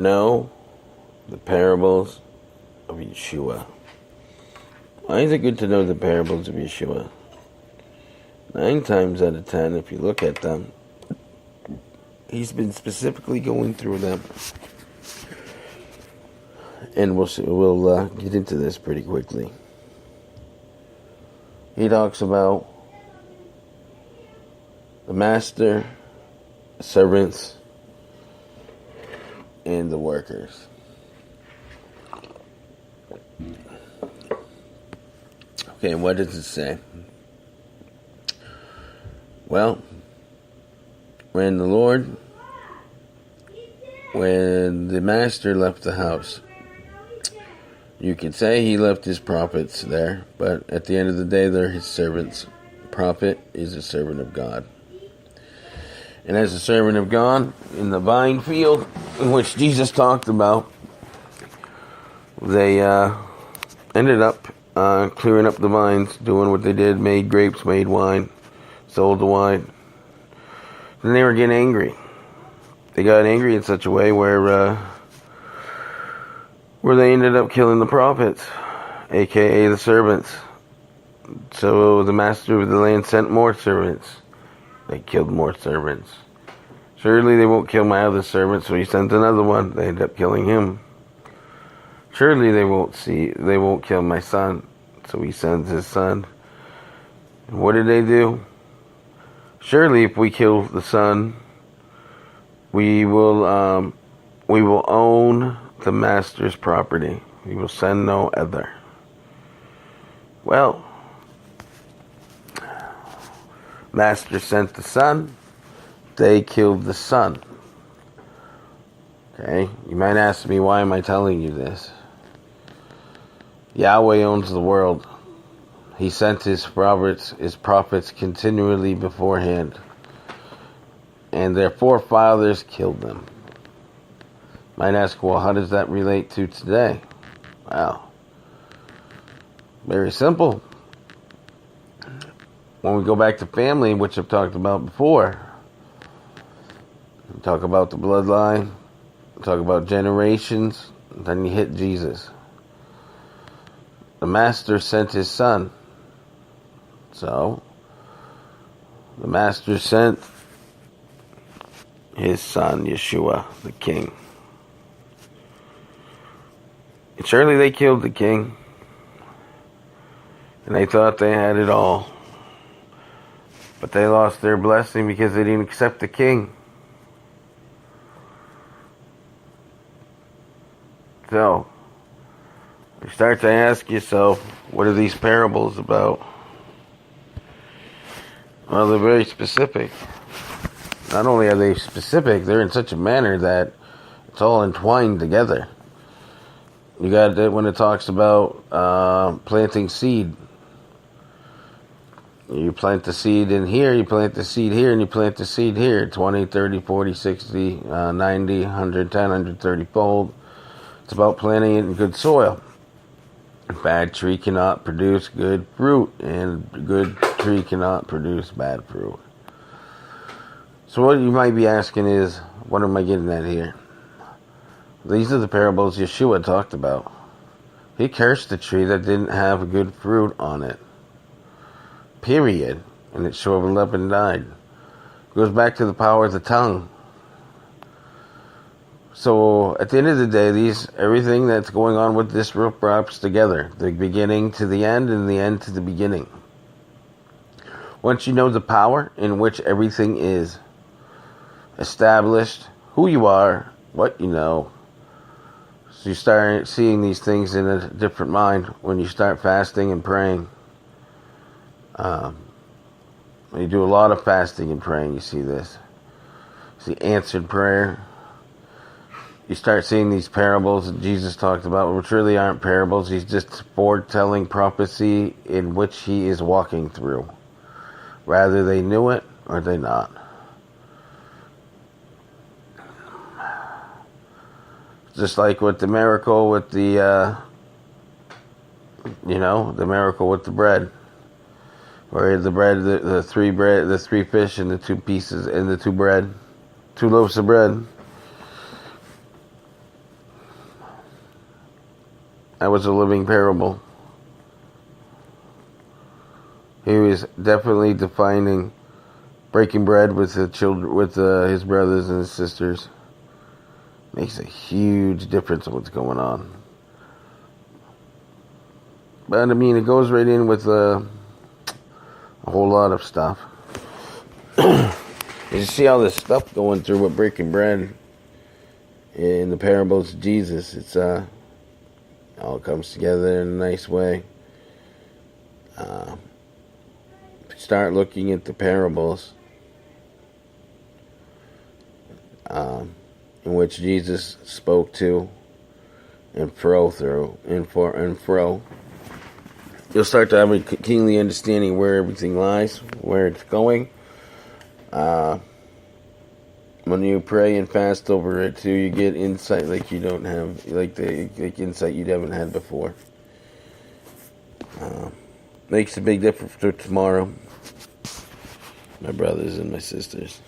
know the parables of Yahshua. Why is it good to know the parables of Yahshua? 9 times out of 10, if you look at them, he's been specifically going through them. And we'll get into this pretty quickly. He talks about the master, the servants, and the workers. Okay, what does it say? Well, when the master left the house, you could say he left his prophets there, but at the end of the day, they're his servants. Prophet is a servant of God. And as a servant of God, in the vine field, in which Jesus talked about, they ended up clearing up the vines, doing what they did, made grapes, made wine, sold the wine. Then they were getting angry. They got angry in such a way where they ended up killing the prophets, aka the servants. So the master of the land sent more servants. They killed more servants. Surely they won't kill my other servant, so he sent another one. They ended up killing him. Surely they won't kill my son, so he sends his son. And what did they do? Surely if we kill the son, we will own the master's property. We will send no other. Well, master sent the son. They killed the son. Okay, you might ask me, why am I telling you this? Yahweh owns the world. He sent his prophets continually beforehand. And their forefathers killed them. You might ask, well, how does that relate to today? Well, very simple. When we go back to family, which I've talked about before, we talk about the bloodline, we talk about generations, then you hit Jesus. The master sent his son. So, the master sent his son, Yahshua, the king. And surely they killed the king. And they thought they had it all. But they lost their blessing because they didn't accept the king. So, you start to ask yourself, what are these parables about? Well, they're very specific. Not only are they specific, they're in such a manner that it's all entwined together. You got it when it talks about planting seed. You plant the seed in here, you plant the seed here, and you plant the seed here. 20, 30, 40, 60, 90, 110, 130 fold. It's about planting it in good soil. A bad tree cannot produce good fruit, and a good tree cannot produce bad fruit. So what you might be asking is, what am I getting at here? These are the parables Yahshua talked about. He cursed the tree that didn't have good fruit on it. Period. And it shriveled up and died. Goes back to the power of the tongue. So at the end of the day, everything that's going on with this rope wraps together. The beginning to the end and the end to the beginning. Once you know the power in which everything is established, who you are, what you know, so you start seeing these things in a different mind when you start fasting and praying. When you do a lot of fasting and praying, you see this. You see answered prayer. You start seeing these parables that Jesus talked about, which really aren't parables. He's just foretelling prophecy in which he is walking through. Rather they knew it or they not. Just like with the miracle with the miracle with the bread. Where the bread, the three fish and the 2 pieces and the 2 loaves of bread. That was a living parable. He was definitely defining breaking bread with the children, with his brothers and his sisters. Makes a huge difference in what's going on. But I mean, it goes right in with a whole lot of stuff. You see all this stuff going through with breaking bread in the parables of Jesus. It's all comes together in a nice way. Start looking at the parables in which Jesus spoke to and fro. You'll start to have a keenly understanding where everything lies, where it's going. When you pray and fast over it too, you get insight like you don't have, like insight you haven't had before. Makes a big difference for tomorrow, my brothers and my sisters.